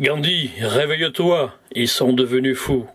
Gandhi, réveille-toi, ils sont devenus fous.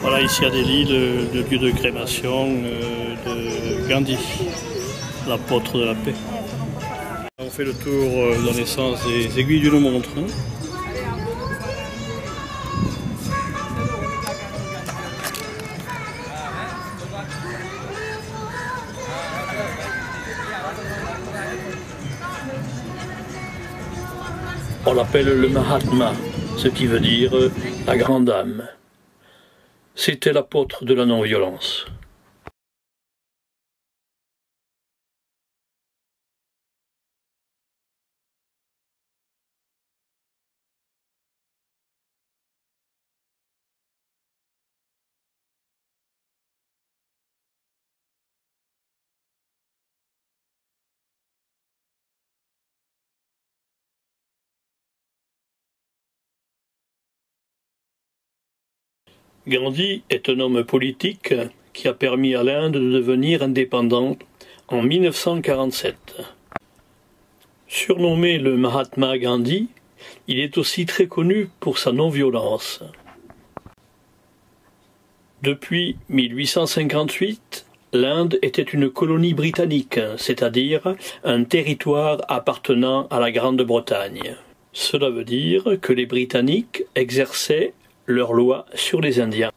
Voilà, ici à Delhi, le lieu de crémation de Gandhi, l'apôtre de la paix. On fait le tour dans les sens des aiguilles d'une montre. On l'appelle le Mahatma, ce qui veut dire la grande âme. C'était l'apôtre de la non-violence. Gandhi est un homme politique qui a permis à l'Inde de devenir indépendante en 1947. Surnommé le Mahatma Gandhi, il est aussi très connu pour sa non-violence. Depuis 1858, l'Inde était une colonie britannique, c'est-à-dire un territoire appartenant à la Grande-Bretagne. Cela veut dire que les Britanniques exerçaient leurs lois sur les Indiens.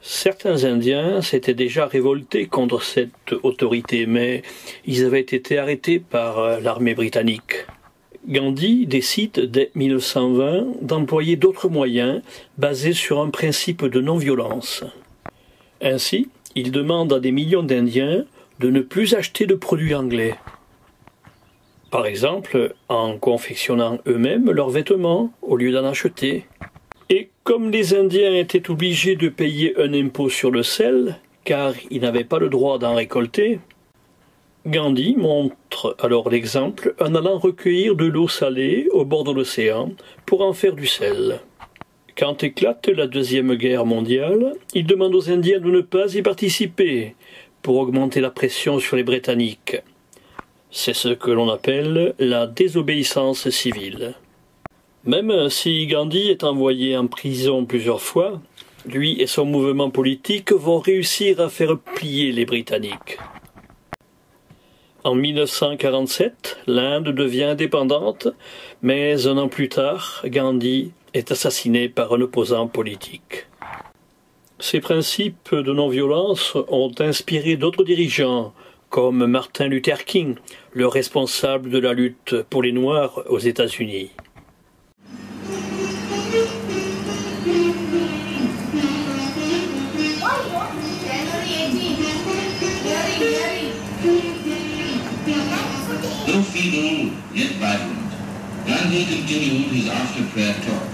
Certains Indiens s'étaient déjà révoltés contre cette autorité, mais ils avaient été arrêtés par l'armée britannique. Gandhi décide dès 1920 d'employer d'autres moyens basés sur un principe de non-violence. Ainsi, il demande à des millions d'Indiens de ne plus acheter de produits anglais. Par exemple, en confectionnant eux-mêmes leurs vêtements au lieu d'en acheter. Et comme les Indiens étaient obligés de payer un impôt sur le sel, car ils n'avaient pas le droit d'en récolter, Gandhi montre alors l'exemple en allant recueillir de l'eau salée au bord de l'océan pour en faire du sel. Quand éclate la Deuxième Guerre mondiale, il demande aux Indiens de ne pas y participer pour augmenter la pression sur les Britanniques. C'est ce que l'on appelle la désobéissance civile. Même si Gandhi est envoyé en prison plusieurs fois, lui et son mouvement politique vont réussir à faire plier les Britanniques. En 1947, l'Inde devient indépendante, mais un an plus tard, Gandhi est assassiné par un opposant politique. Ces principes de non-violence ont inspiré d'autres dirigeants, comme Martin Luther King, le responsable de la lutte pour les Noirs aux États-Unis. Though feeble yet vibrant, Gandhi continued his after-prayer talk.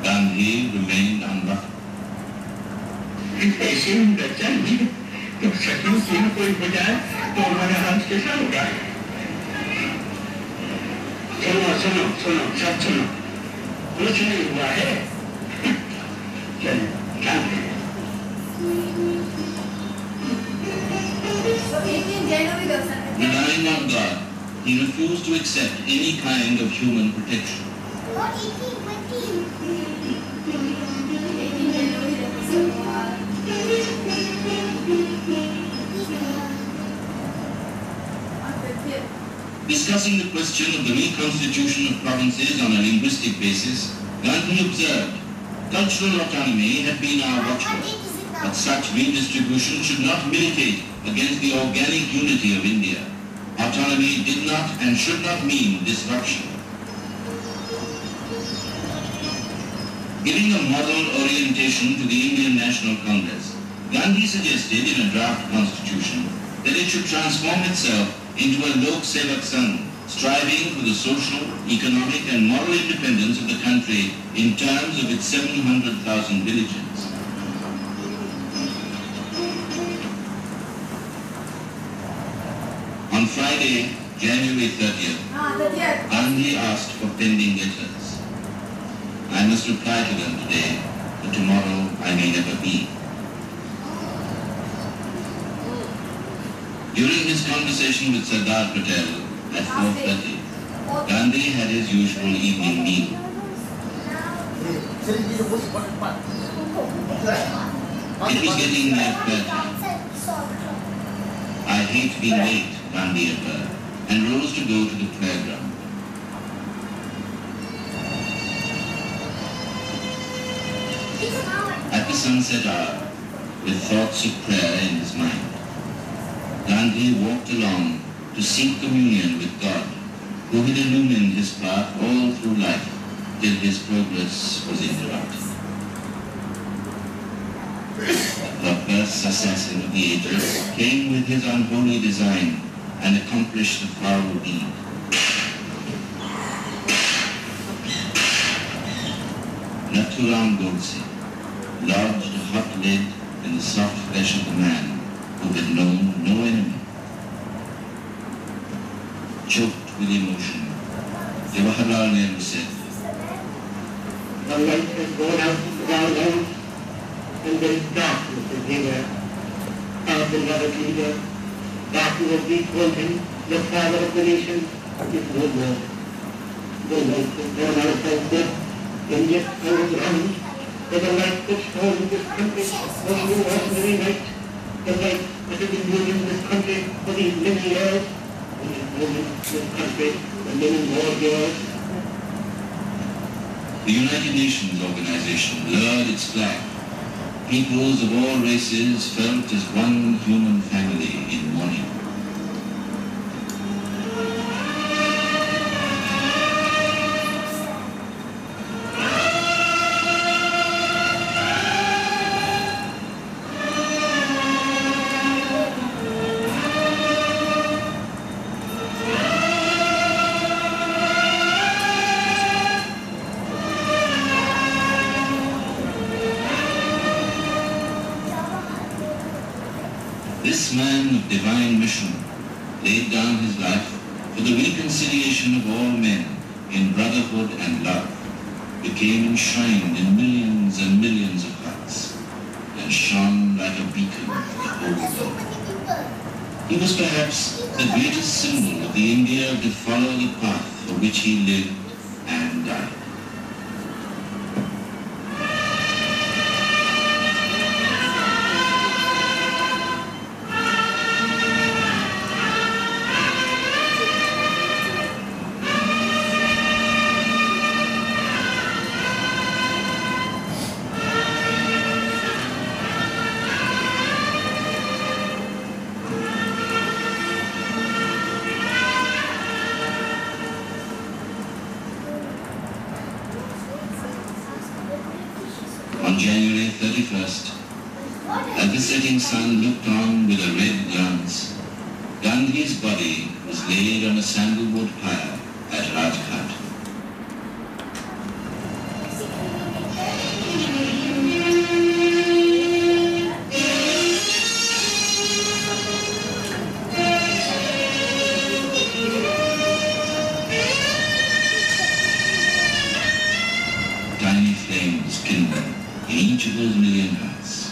Gandhi remained unruffled. ऐसे ही बच्चा नहीं तो सचमुच से कोई बजाय तो हमारा हाथ कैसा होगा? सुनो सुनो सुनो सब सुनो कुछ नहीं हुआ है चलिए क्या Relying on God, he refused to accept any kind of human protection. Discussing the question of the reconstitution of provinces on a linguistic basis, Gandhi observed, cultural autonomy had been our watchword, but such redistribution should not militate against the organic unity of India. Autonomy did not and should not mean disruption. Giving a model orientation to the Indian National Congress, Gandhi suggested in a draft constitution that it should transform itself into a Lok Sevak Sangh, striving for the social, economic and moral independence of the country in terms of its 700,000 villages. On Friday, January 30th, Gandhi asked for pending letters. I must reply to them today, but tomorrow I may never be. During his conversation with Sardar Patel at 4:30, Gandhi had his usual evening meal. It was getting near prayer time. I hate being late, Gandhi averred, and rose to go to the prayer ground. At the sunset hour, with thoughts of prayer in his mind, Gandhi walked along to seek communion with God, who had illumined his path all through life till his progress was interrupted. The first assassin of the ages came with his unholy design and accomplished the foul deed. Nathuram Godse lodged a hot lead in the soft flesh of the man who had known no enemy. Choked with emotion, Jawaharlal Nehru said, "The light has gone out of our lives, and there is darkness everywhere. Our beloved leader, Bapu as we call him, the father of the nation, is no more. The light has gone out of death, and yet I was wrong. For the light that shone in this country was no ordinary light. The light that has been moving in this country for these many years, and is moving in this country for many more years." The United Nations organization lowered its flag. Peoples of all races felt as one human family in mourning. This man of divine mission laid down his life for the reconciliation of all men in brotherhood and love, became enshrined in millions and millions of hearts, and shone like a beacon for the whole world. He was perhaps the greatest symbol of the India to follow the path for which he lived and died. On January 31st, as the setting sun looked on with a red glance, Gandhi's body was laid on a sandalwood pyre at Rajghat. Tiny flames kindled in each of those million hearts.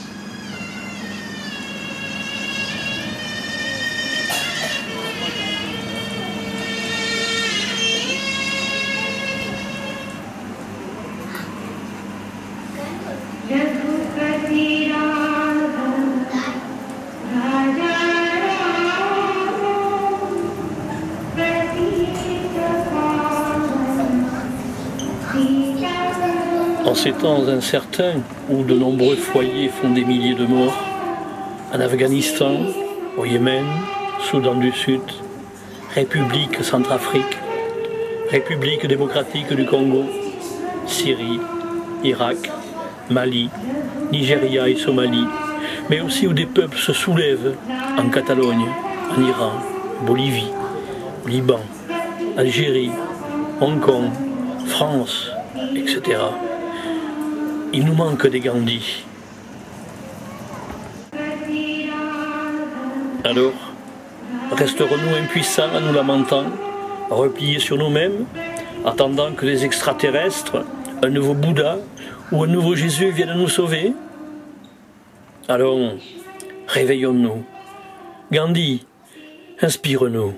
En ces temps incertains où de nombreux foyers font des milliers de morts, en Afghanistan, au Yémen, Soudan du Sud, République Centrafrique, République démocratique du Congo, Syrie, Irak, Mali, Nigeria et Somalie, mais aussi où des peuples se soulèvent en Catalogne, en Iran, Bolivie, Liban, Algérie, Hong Kong, France, etc. Il nous manque des Alors, resterons-nous impuissants en nous lamentant, repliés sur nous-mêmes, attendant que des extraterrestres, un nouveau Bouddha ou un nouveau Jésus viennent nous sauver? Allons, réveillons-nous. Gandhi, inspire-nous.